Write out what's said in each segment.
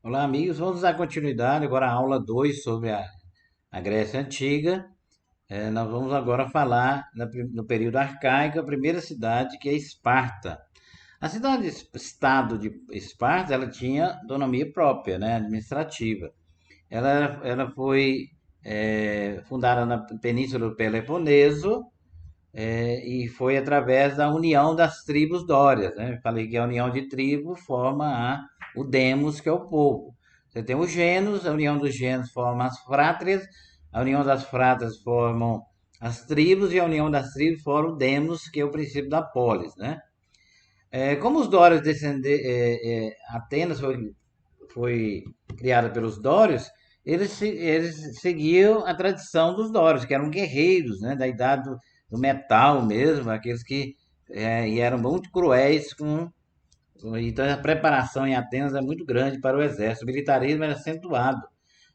Olá, amigos. Vamos dar continuidade agora à aula 2 sobre a Grécia Antiga. Nós vamos agora falar no período arcaico, a primeira cidade, que é Esparta. A cidade-estado de Esparta, ela tinha autonomia própria, né, administrativa. Ela foi fundada na Península do Peloponeso, e foi através da união das tribos dórias, né? Eu falei que a união de tribo forma o demos, que é o povo. Você tem os gêneros, a união dos gêneros forma as frátrias, a união das frátrias formam as tribos, e a união das tribos forma o demos, que é o princípio da polis, né? Como os dórios Atenas foi criada pelos dórios, eles seguiam a tradição dos dórios, que eram guerreiros, né, da idade do metal mesmo, aqueles que e eram muito cruéis então a preparação em Atenas é muito grande para o exército. O militarismo era acentuado.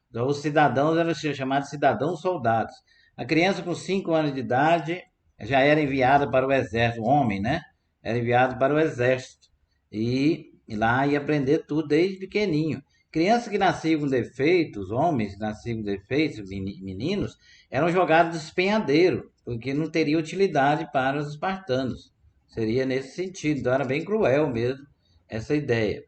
Então, os cidadãos eram chamados cidadãos soldados. A criança com 5 anos de idade já era enviada para o exército, o homem, né? Era enviado para o exército. E lá ia aprender tudo desde pequenininho. Crianças que nasciam com defeitos, homens que nasciam com defeitos, meninos, eram jogados de despenhadeiro, porque não teria utilidade para os espartanos. Seria nesse sentido. Então era bem cruel mesmo essa ideia.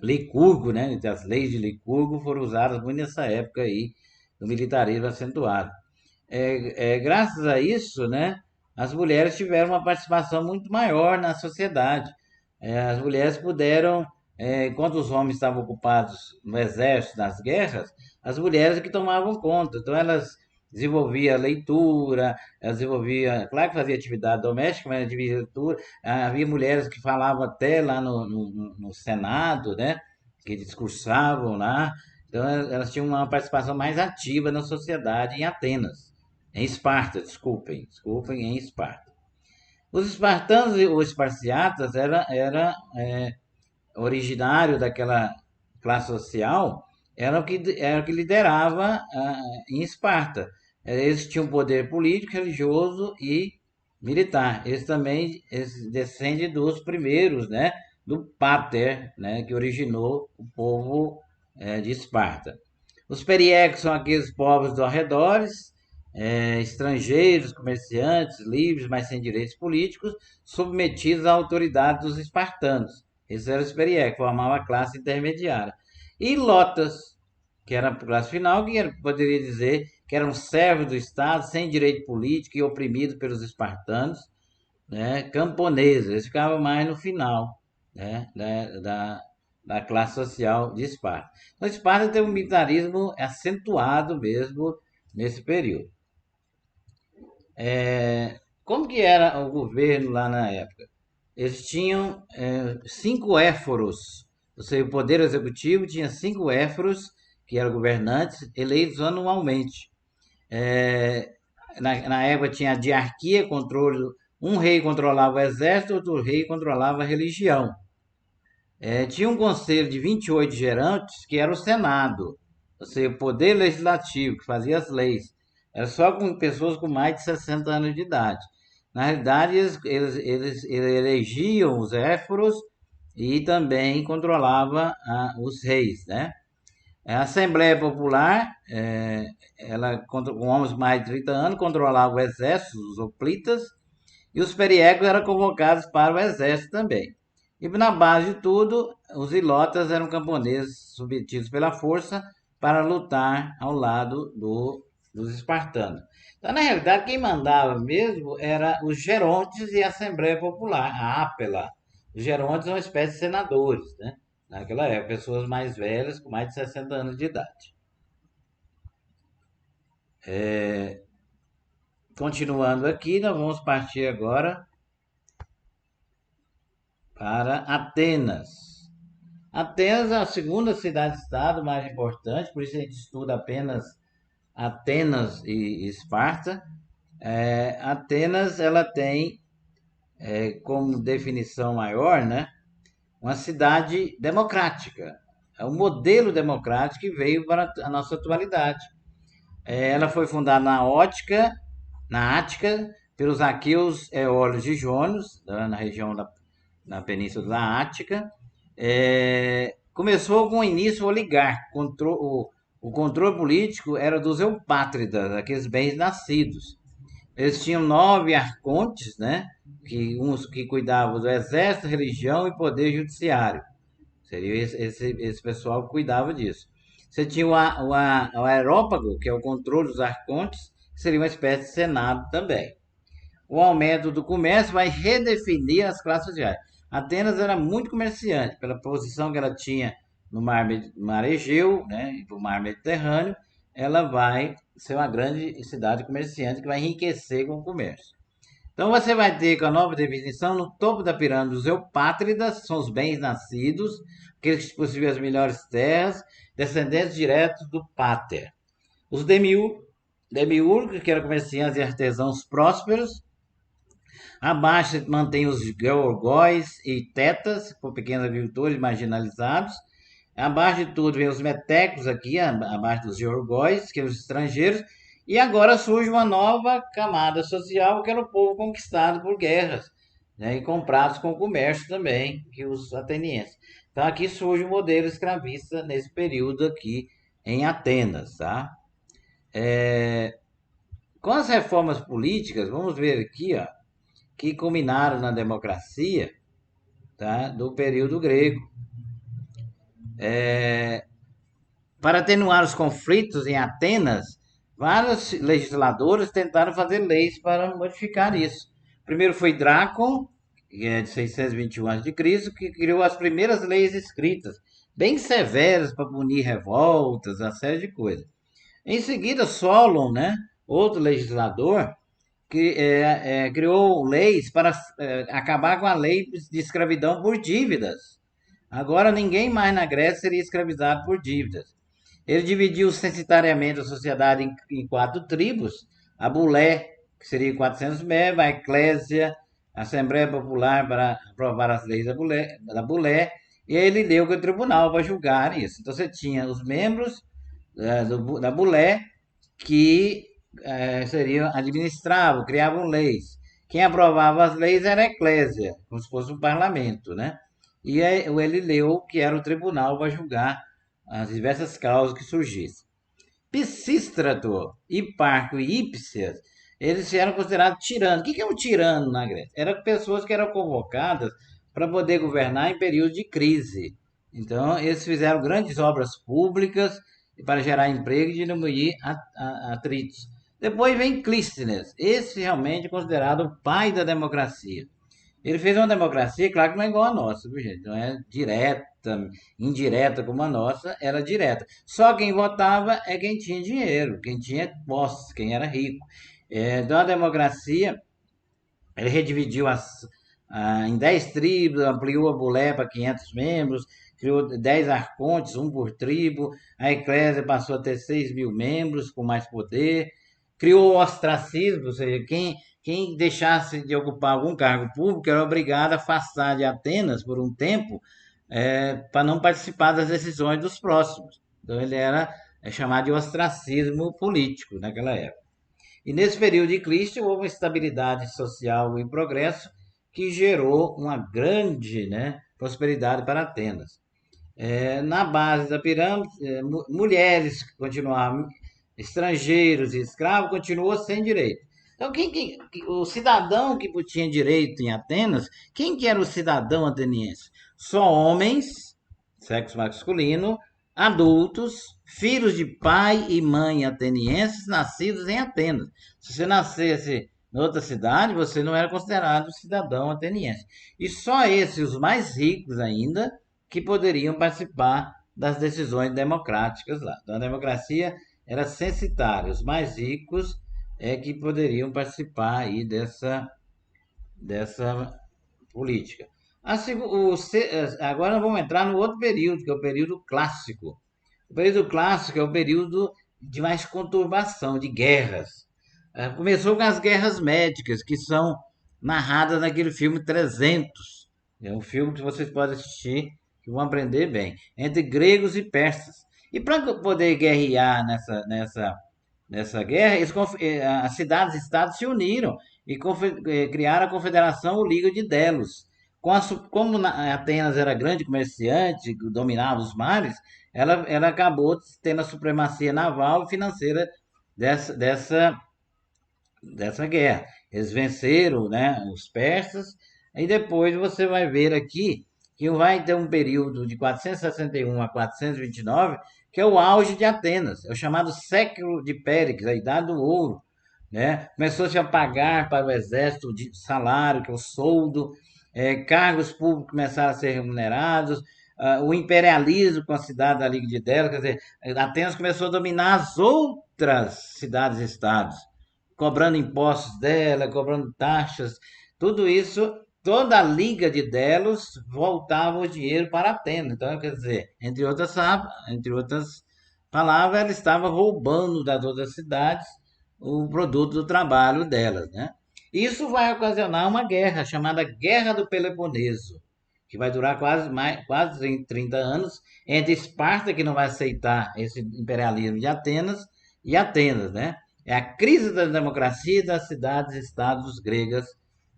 Licurgo, né? As leis de Licurgo foram usadas muito nessa época aí do militarismo acentuado. Graças a isso, né? As mulheres tiveram uma participação muito maior na sociedade. As mulheres puderam, enquanto os homens estavam ocupados no exército, nas guerras, as mulheres é que tomavam conta. Então elas desenvolviam leitura, elas desenvolviam, claro que fazia atividade doméstica, mas de leitura. Havia mulheres que falavam até lá no Senado, né? Que discursavam lá. Então elas tinham uma participação mais ativa na sociedade em Atenas. Em Esparta, desculpem, em Esparta. Os espartanos e os esparciatas era originário daquela classe social, era o que liderava em Esparta. Eles tinham poder político, religioso e militar. Eles descendem dos primeiros, né? Do Pater, né? Que originou o povo de Esparta. Os periecos são aqueles povos dos arredores, estrangeiros, comerciantes, livres, mas sem direitos políticos, submetidos à autoridade dos espartanos. Esses eram os periecos, formavam a classe intermediária. E lotas, que era a classe final, poderia dizer que eram servos do Estado, sem direito político e oprimidos pelos espartanos, né, camponeses. Eles ficavam mais no final, né, da classe social de Esparta. Então, Esparta tem um militarismo acentuado mesmo nesse período. Como que era o governo lá na época? Eles tinham 5 éforos, ou seja, o poder executivo tinha 5 éforos, que eram governantes, eleitos anualmente. É, na época tinha a diarquia, controle, um rei controlava o exército, outro rei controlava a religião. Tinha um conselho de 28 gerantes, que era o Senado, ou seja, o poder legislativo, que fazia as leis. Era só com pessoas com mais de 60 anos de idade. Na realidade, eles elegiam os éforos e também controlava os reis, né? A Assembleia Popular, com homens mais de 30 anos, controlava o exército, os hoplitas, e os periecos eram convocados para o exército também. E na base de tudo, os ilotas eram camponeses submetidos pela força para lutar ao lado dos espartanos. Então, na realidade, quem mandava mesmo era os gerontes e a Assembleia Popular, a Ápela. Os gerontes são uma espécie de senadores, né? Naquela época, pessoas mais velhas, com mais de 60 anos de idade. Continuando aqui, nós vamos partir agora para Atenas. Atenas é a segunda cidade-estado mais importante, por isso a gente estuda apenas Atenas e Esparta. Atenas ela tem como definição maior, né, uma cidade democrática. É um modelo democrático que veio para a nossa atualidade. Ela foi fundada na Ática, pelos aqueus eólios e jônios, na região da Península da Ática, começou com o início oligárquico. O controle político era dos eupátridas, aqueles bens nascidos. Eles tinham 9 arcontes, né? Uns que cuidavam do exército, religião e poder judiciário. Seria esse pessoal que cuidava disso. Você tinha o aerópago, que é o controle dos arcontes, que seria uma espécie de senado também. O aumento do comércio vai redefinir as classes sociais. Atenas era muito comerciante, pela posição que ela tinha no mar Egeu, né, e no mar Mediterrâneo, ela vai ser uma grande cidade comerciante que vai enriquecer com o comércio. Então você vai ter com a nova definição, no topo da pirâmide, os eupátridas, são os bens nascidos, aqueles que possuíam as melhores terras, descendentes diretos do pater. Os demiurgos, que eram comerciantes e artesãos prósperos. Abaixo mantém os georgóis e tetas, por pequenos agricultores marginalizados. Abaixo de tudo vem os metecos aqui, abaixo dos georgóis, que são os estrangeiros. E agora surge uma nova camada social, que era o povo conquistado por guerras, né, e comprados com comércio também, que os atenienses. Então aqui surge o modelo escravista nesse período aqui em Atenas, tá? Com as reformas políticas, vamos ver aqui, ó, que culminaram na democracia, tá, do período grego. Para atenuar os conflitos em Atenas, vários legisladores tentaram fazer leis para modificar isso. Primeiro foi Drácon, que é de 621 a.C., que criou as primeiras leis escritas, bem severas para punir revoltas, uma série de coisas. Em seguida, Solon, né, outro legislador, que criou leis para acabar com a lei de escravidão por dívidas. Agora ninguém mais na Grécia seria escravizado por dívidas. Ele dividiu censitariamente a sociedade em 4 tribos: a Bulé, que seria 400 membros, a Eclésia, a Assembleia Popular para aprovar as leis da Bulé, e aí ele deu que o tribunal para julgar isso. Então você tinha os membros da Bulé que seriam administravam, criavam leis. Quem aprovava as leis era a Eclésia, como se fosse um parlamento, né? E o Elileu, que era o tribunal para julgar as diversas causas que surgissem. Pisístrato, Hiparco e Hipsias, eles eram considerados tiranos. O que é um tirano na Grécia? Eram pessoas que eram convocadas para poder governar em período de crise. Então, eles fizeram grandes obras públicas para gerar emprego e diminuir atritos. Depois vem Clístenes, esse realmente é considerado o pai da democracia. Ele fez uma democracia, claro que não é igual a nossa, viu, gente? Não é direta, indireta como a nossa, era direta. Só quem votava é quem tinha dinheiro, quem tinha posse, quem era rico. Então a democracia, ele redividiu em 10 tribos, ampliou a Bulé para 500 membros, criou 10 arcontes, um por tribo. A Eclésia passou a ter 6 mil membros, com mais poder. Criou o ostracismo, ou seja, quem deixasse de ocupar algum cargo público era obrigado a afastar de Atenas por um tempo, para não participar das decisões dos próximos. Então ele era chamado de ostracismo político naquela época. E nesse período de Cristo houve uma estabilidade social em progresso que gerou uma grande, né, prosperidade para Atenas. Na base da pirâmide, mulheres continuavam, estrangeiros e escravos continuou sem direito. Então, o cidadão que tinha direito em Atenas, quem que era o cidadão ateniense? Só homens, sexo masculino, adultos, filhos de pai e mãe atenienses, nascidos em Atenas. Se você nascesse em outra cidade, você não era considerado cidadão ateniense. E só esses, os mais ricos ainda, que poderiam participar das decisões democráticas lá. Então, a democracia era censitária. Os mais ricos que poderiam participar aí dessa política. Agora vamos entrar no outro período, que é o período clássico. O período clássico é o período de mais conturbação, de guerras. Começou com as guerras médicas, que são narradas naquele filme 300. É um filme que vocês podem assistir, que vão aprender bem. Entre gregos e persas. E para poder guerrear nessa guerra, as cidades-estados se uniram e criaram a Confederação ou Liga de Delos, Como Atenas era grande comerciante, dominava os mares, ela acabou tendo a supremacia naval e financeira dessa, dessa, dessa guerra. Eles venceram, né, os persas, e depois você vai ver aqui que vai ter um período de 461 a 429, que é o auge de Atenas, é o chamado século de Péricles, a idade do ouro, né? Começou-se a pagar para o exército de salário, que é o soldo, cargos públicos começaram a ser remunerados, o imperialismo com a cidade da Liga de Delos, quer dizer, Atenas começou a dominar as outras cidades-estados, cobrando impostos dela, cobrando taxas, tudo isso, toda a Liga de Delos voltava o dinheiro para Atenas. Então, quer dizer, entre outras palavras, ela estava roubando das outras cidades o produto do trabalho delas, né? Isso vai ocasionar uma guerra chamada Guerra do Peloponeso, que vai durar quase 30 anos, entre Esparta, que não vai aceitar esse imperialismo de Atenas, e Atenas, né? É a crise da democracia das cidades-estados gregas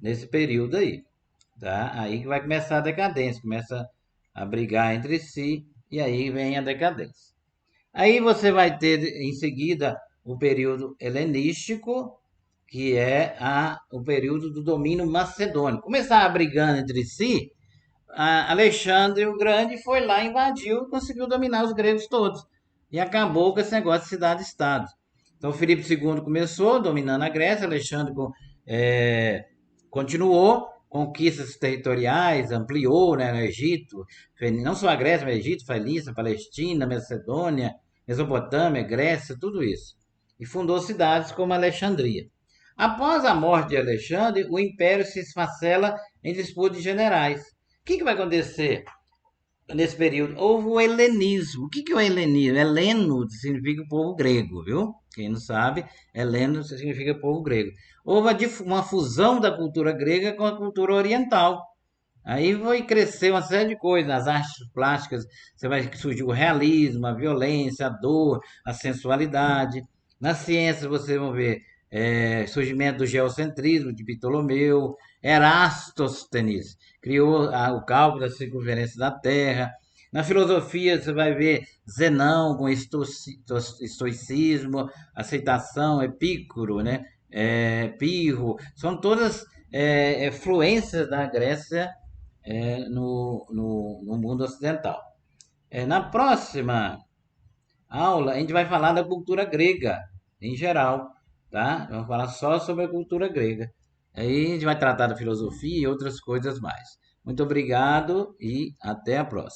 nesse período aí, tá? Aí que vai começar a decadência, começa a brigar entre si, e aí vem a decadência. Aí você vai ter em seguida o período helenístico, que é o período do domínio macedônico. Começaram brigando entre si, Alexandre o Grande foi lá, invadiu e conseguiu dominar os gregos todos. E acabou com esse negócio de cidade-estado. Então, Filipe II começou dominando a Grécia, Alexandre continuou, conquistas territoriais, ampliou, né, no Egito, não só a Grécia, mas Egito, Fenícia, Palestina, Macedônia, Mesopotâmia, Grécia, tudo isso. E fundou cidades como Alexandria. Após a morte de Alexandre, o império se esfacela em disputa de generais. O que vai acontecer nesse período? Houve o helenismo. O que é o helenismo? Heleno significa povo grego, viu? Quem não sabe, heleno significa povo grego. Houve uma fusão da cultura grega com a cultura oriental. Aí vai crescer uma série de coisas. Nas artes plásticas, você vai surgir o realismo, a violência, a dor, a sensualidade. Nas ciências, você vai ver surgimento do geocentrismo de Ptolomeu, Erastóstenes criou o cálculo da circunferência da Terra. Na filosofia, você vai ver Zenão com estoicismo, aceitação, Epicuro, né? Pirro, são todas fluências da Grécia no mundo ocidental. Na próxima aula, a gente vai falar da cultura grega, em geral, tá? Vamos falar só sobre a cultura grega. Aí a gente vai tratar da filosofia e outras coisas mais. Muito obrigado e até a próxima.